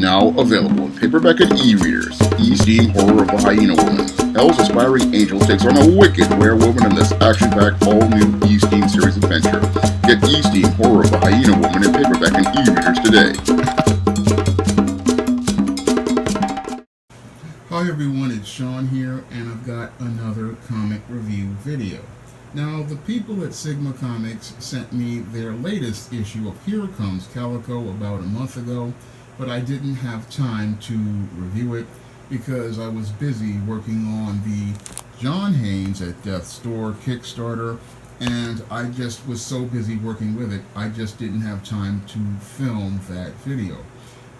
Now available in paperback and e-readers. E-Steam Horror of a Hyena Woman. Hell's aspiring angel takes on a wicked werewolf in this action-packed all-new E-Steam series adventure. Get E-Steam Horror of a Hyena Woman in paperback and e-readers today. Hi everyone, it's Shawn here, and I've got another comic review video. Now, the people at Sigma Comics sent me their latest issue of Here Comes Calico about a month ago, but I didn't have time to review it because I was busy working on the John Haynes at Death's Door Kickstarter, and I just was so busy working with it, I just didn't have time to film that video.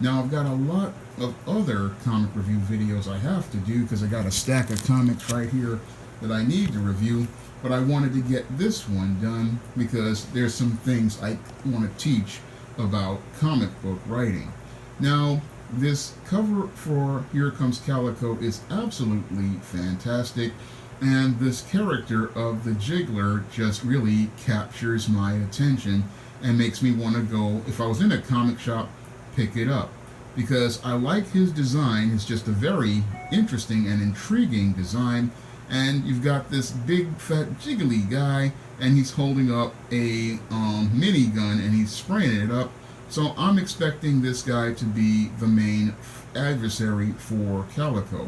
Now, I've got a lot of other comic review videos I have to do because I got a stack of comics right here that I need to review, but I wanted to get this one done because there's some things I want to teach about comic book writing. Now, this cover for Here Comes Calico is absolutely fantastic, and this character of the Jiggler just really captures my attention and makes me want to go, if I was in a comic shop, pick it up, because I like his design. It's just a very interesting and intriguing design, and you've got this big fat jiggly guy, and he's holding up a mini gun and he's spraying it up. So I'm expecting this guy to be the main adversary for Calico.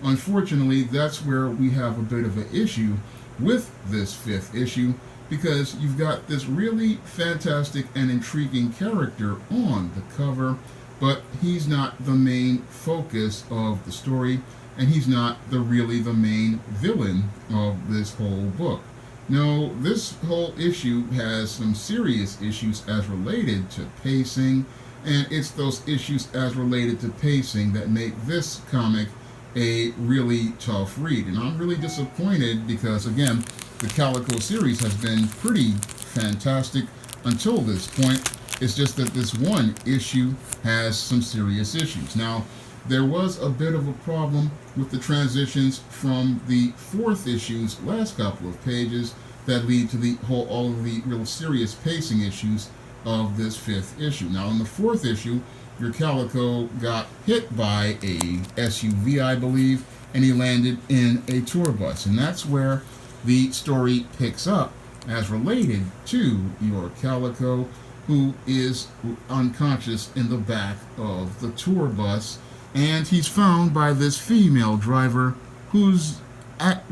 Unfortunately, that's where we have a bit of an issue with this 5th issue, because you've got this really fantastic and intriguing character on the cover, but he's not the main focus of the story, and he's not really the main villain of this whole book. No, this whole issue has some serious issues as related to pacing, and it's those issues as related to pacing that make this comic a really tough read. And I'm really disappointed because, again, the Calico series has been pretty fantastic until this point. It's just that this one issue has some serious issues. Now, there was a bit of a problem with the transitions from the 4th issue's last couple of pages that lead to all of the real serious pacing issues of this 5th issue. Now, in the 4th issue, your Calico got hit by a SUV, I believe, and he landed in a tour bus. And that's where the story picks up as related to your Calico, who is unconscious in the back of the tour bus. And he's found by this female driver who's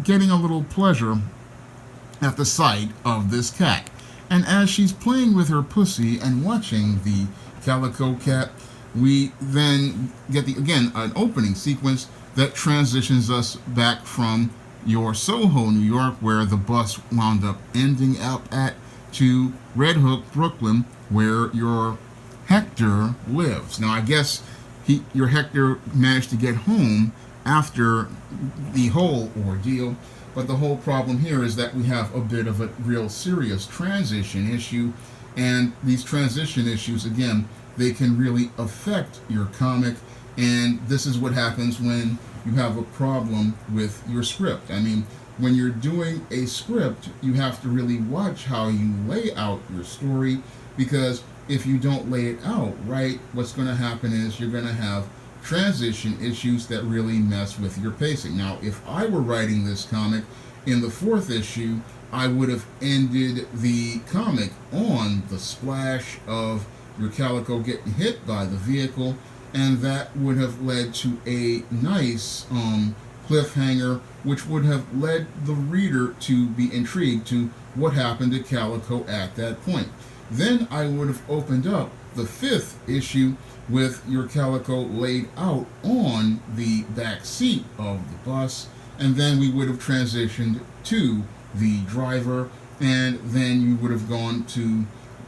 getting a little pleasure at the sight of this cat. And as she's playing with her pussy and watching the Calico cat, we then get, again, an opening sequence that transitions us back from your Soho, New York, where the bus wound up ending up at, to Red Hook, Brooklyn, where your Hector lives. Now, I guess your Hector managed to get home after the whole ordeal, but the whole problem here is that we have a bit of a real serious transition issue, and these transition issues, again, they can really affect your comic, and this is what happens when you have a problem with your script. I mean, when you're doing a script, you have to really watch how you lay out your story, because if you don't lay it out right, what's going to happen is you're going to have transition issues that really mess with your pacing. Now, if I were writing this comic in the 4th issue, I would have ended the comic on the splash of your Calico getting hit by the vehicle, and that would have led to a nice cliffhanger, which would have led the reader to be intrigued to what happened to Calico at that point. Then I would have opened up the 5th issue with your Calico laid out on the back seat of the bus, and then we would have transitioned to the driver, and then you would have gone to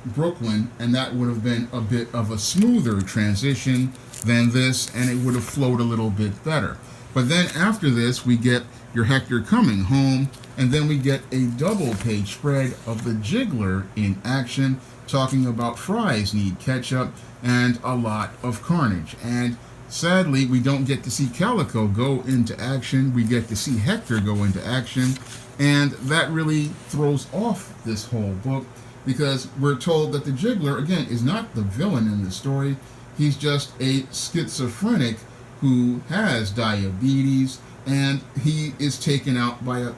Brooklyn, and that would have been a bit of a smoother transition than this, and it would have flowed a little bit better. But then after this, we get your Hector coming home, and then we get a double-page spread of the Jiggler in action, talking about fries need ketchup and a lot of carnage. And sadly, we don't get to see Calico go into action. We get to see Hector go into action, and that really throws off this whole book, because we're told that the Jiggler, again, is not the villain in the story. he's just a schizophrenic who has diabetes, and he is taken out by a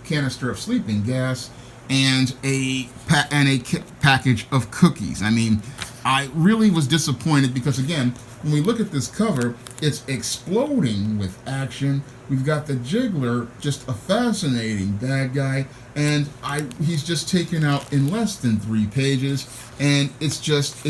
canister of sleeping gas and a package of cookies. I mean, I really was disappointed because, again, when we look at this cover, it's exploding with action. We've got the Jiggler, just a fascinating bad guy, and he's just taken out in less than 3 pages, and it's just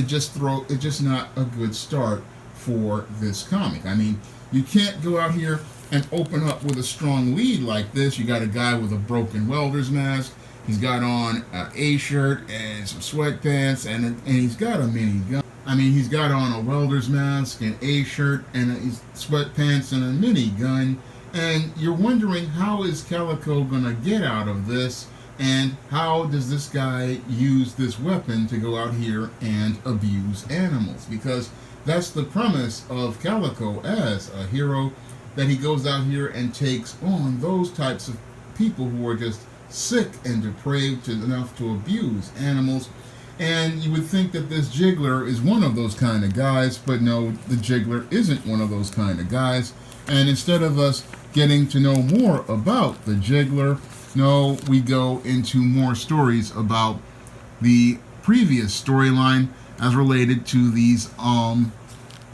not a good start for this comic. I mean, you can't go out here and open up with a strong lead like this. You got a guy with a broken welder's mask. He's got on a shirt and some sweatpants, and he's got a mini gun. I mean, he's got on a welder's mask and a shirt and sweatpants and a mini gun. And you're wondering, how is Calico gonna get out of this? And how does this guy use this weapon to go out here and abuse animals? Because that's the premise of Calico as a hero, that he goes out here and takes on those types of people who are just sick and depraved enough to abuse animals. And you would think that this Jiggler is one of those kind of guys, but no, the Jiggler isn't one of those kind of guys. And instead of us getting to know more about the Jiggler, no, we go into more stories about the previous storyline as related to these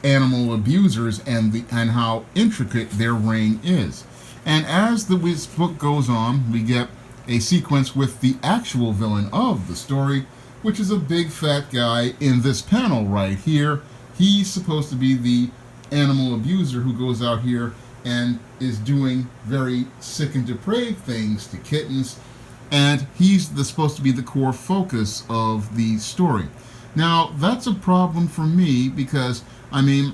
animal abusers and how intricate their ring is. And as this book goes on, we get a sequence with the actual villain of the story, which is a big fat guy in this panel right here. He's supposed to be the animal abuser who goes out here and is doing very sick and depraved things to kittens, and he's supposed to be the core focus of the story. Now, that's a problem for me because, I mean,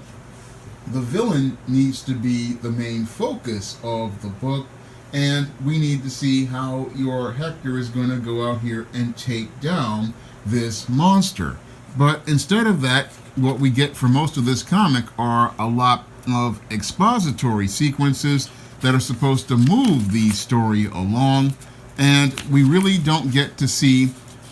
the villain needs to be the main focus of the book, and we need to see how your Hector is going to go out here and take down this monster. But instead of that, what we get for most of this comic are a lot of expository sequences that are supposed to move the story along, and we really don't get to see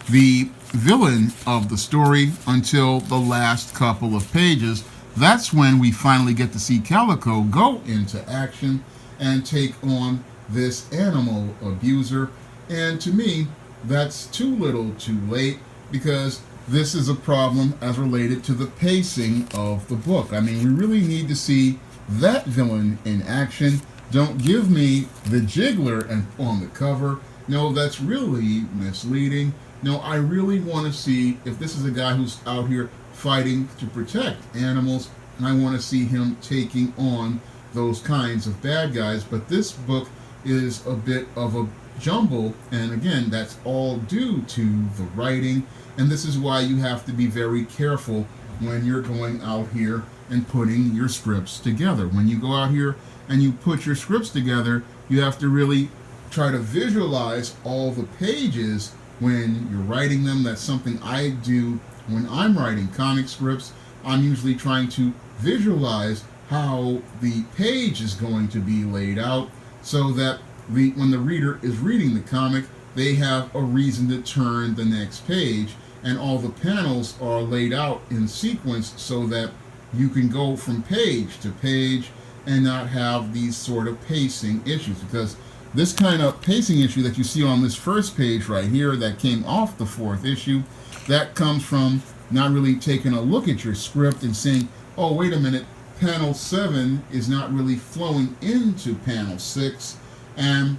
the villain of the story until the last couple of pages. That's when we finally get to see Calico go into action and take on this animal abuser. And to me, that's too little too late, because this is a problem as related to the pacing of the book. I mean, we really need to see that villain in action. Don't give me the Jiggler on the cover. No, that's really misleading. No, I really want to see if this is a guy who's out here fighting to protect animals, and I want to see him taking on those kinds of bad guys. But this book is a bit of a jumble, and again, that's all due to the writing, and this is why you have to be very careful when you're going out here and putting your scripts together. When you go out here and you put your scripts together, you have to really try to visualize all the pages when you're writing them. That's something I do when I'm writing comic scripts. I'm usually trying to visualize how the page is going to be laid out, so that when the reader is reading the comic, they have a reason to turn the next page, and all the panels are laid out in sequence so that you can go from page to page and not have these sort of pacing issues. Because this kind of pacing issue that you see on this first page right here that came off the 4th issue, that comes from not really taking a look at your script and saying, oh, wait a minute, panel 7 is not really flowing into panel 6, and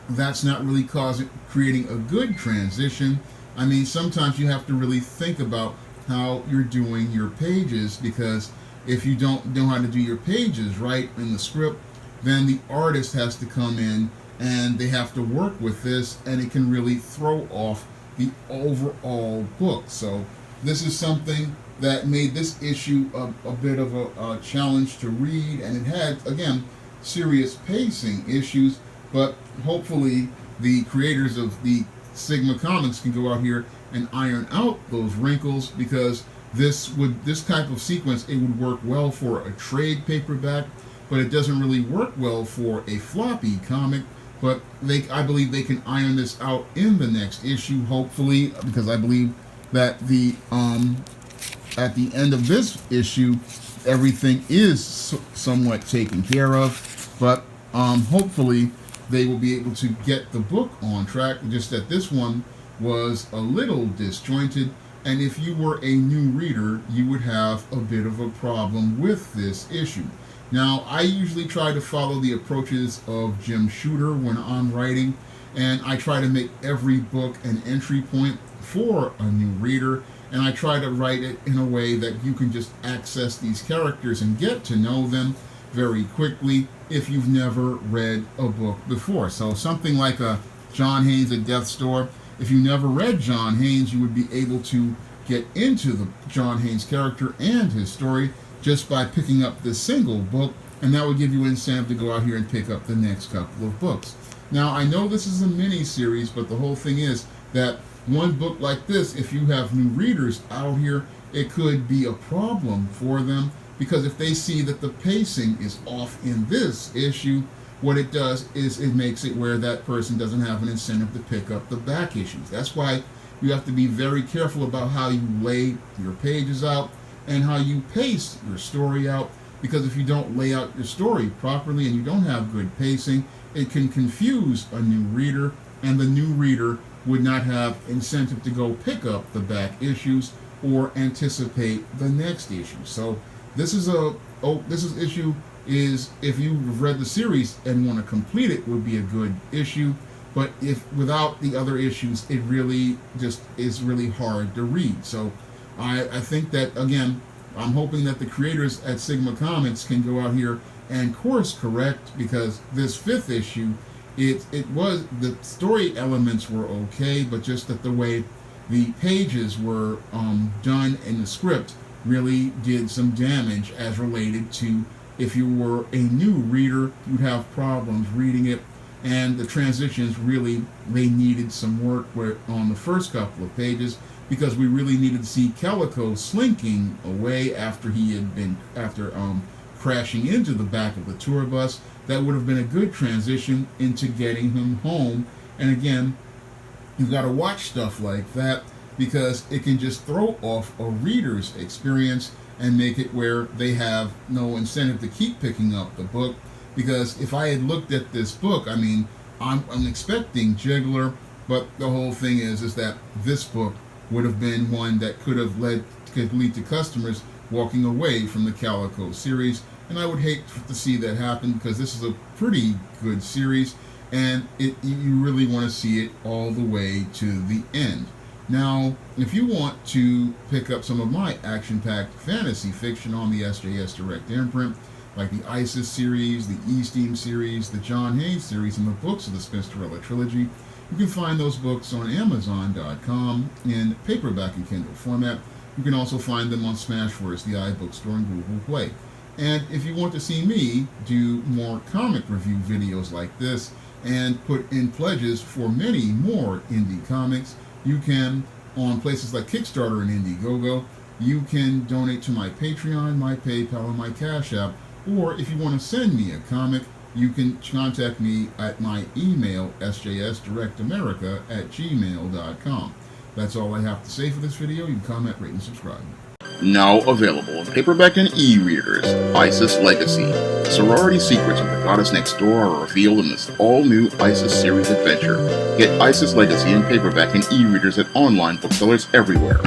that's not really creating a good transition. I mean, sometimes you have to really think about how you're doing your pages, because if you don't know how to do your pages right in the script, then the artist has to come in and they have to work with this, and it can really throw off the overall book. So this is something that made this issue a bit of a challenge to read, and it had, again, serious pacing issues, but hopefully the creators of the Sigma Comics can go out here and iron out those wrinkles, because this type of sequence, it would work well for a trade paperback, but it doesn't really work well for a floppy comic. But I believe they can iron this out in the next issue, hopefully, because I believe that the at the end of this issue, everything is somewhat taken care of, but hopefully they will be able to get the book on track. Just that this one was a little disjointed, and if you were a new reader, you would have a bit of a problem with this issue. Now, I usually try to follow the approaches of Jim Shooter when I'm writing, and I try to make every book an entry point for a new reader, and I try to write it in a way that you can just access these characters and get to know them very quickly if you've never read a book before. So something like a John Haynes at Death's Door, if you never read John Haynes, you would be able to get into the John Haynes character and his story just by picking up this single book, and that would give you incentive to go out here and pick up the next couple of books. Now, I know this is a mini-series, but the whole thing is that one book like this, if you have new readers out here, it could be a problem for them, because if they see that the pacing is off in this issue, what it does is it makes it where that person doesn't have an incentive to pick up the back issues. That's why you have to be very careful about how you lay your pages out and how you pace your story out, because if you don't lay out your story properly and you don't have good pacing, it can confuse a new reader, and the new reader would not have incentive to go pick up the back issues or anticipate the next issue. So this issue is, if you've read the series and want to complete it, would be a good issue. But if without the other issues, it really just is really hard to read. So I think that, again, I'm hoping that the creators at Sigma Comics can go out here and course correct, because this 5th issue, it was, the story elements were okay, but just that the way the pages were done in the script really did some damage as related to, if you were a new reader, you'd have problems reading it, and the transitions really, they needed some work on the first couple of pages, because we really needed to see Calico slinking away after crashing into the back of the tour bus. That would have been a good transition into getting him home. And again, you've got to watch stuff like that, because it can just throw off a reader's experience and make it where they have no incentive to keep picking up the book. Because if I had looked at this book, I mean, I'm expecting Jiggler, but the whole thing is that this book would have been one that could lead to customers walking away from the Calico series, and I would hate to see that happen, because this is a pretty good series, and you really want to see it all the way to the end. Now, if you want to pick up some of my action-packed fantasy fiction on the SJS Direct imprint, like the ISIS series, the E-Steam series, the John Haynes series, and the books of the Spinsterella trilogy, you can find those books on Amazon.com in paperback and Kindle format. You can also find them on Smashwords, the iBookstore, and Google Play. And if you want to see me do more comic review videos like this and put in pledges for many more indie comics, you can, on places like Kickstarter and Indiegogo, you can donate to my Patreon, my PayPal, and my Cash App. Or if you want to send me a comic, you can contact me at my email, sjsdirectamerica@gmail.com. That's all I have to say for this video. You can comment, rate, and subscribe. Now available in paperback and e-readers, ISIS Legacy. The sorority secrets of the goddess next door are revealed in this all-new ISIS series adventure. Get ISIS Legacy in paperback and e-readers at online booksellers everywhere.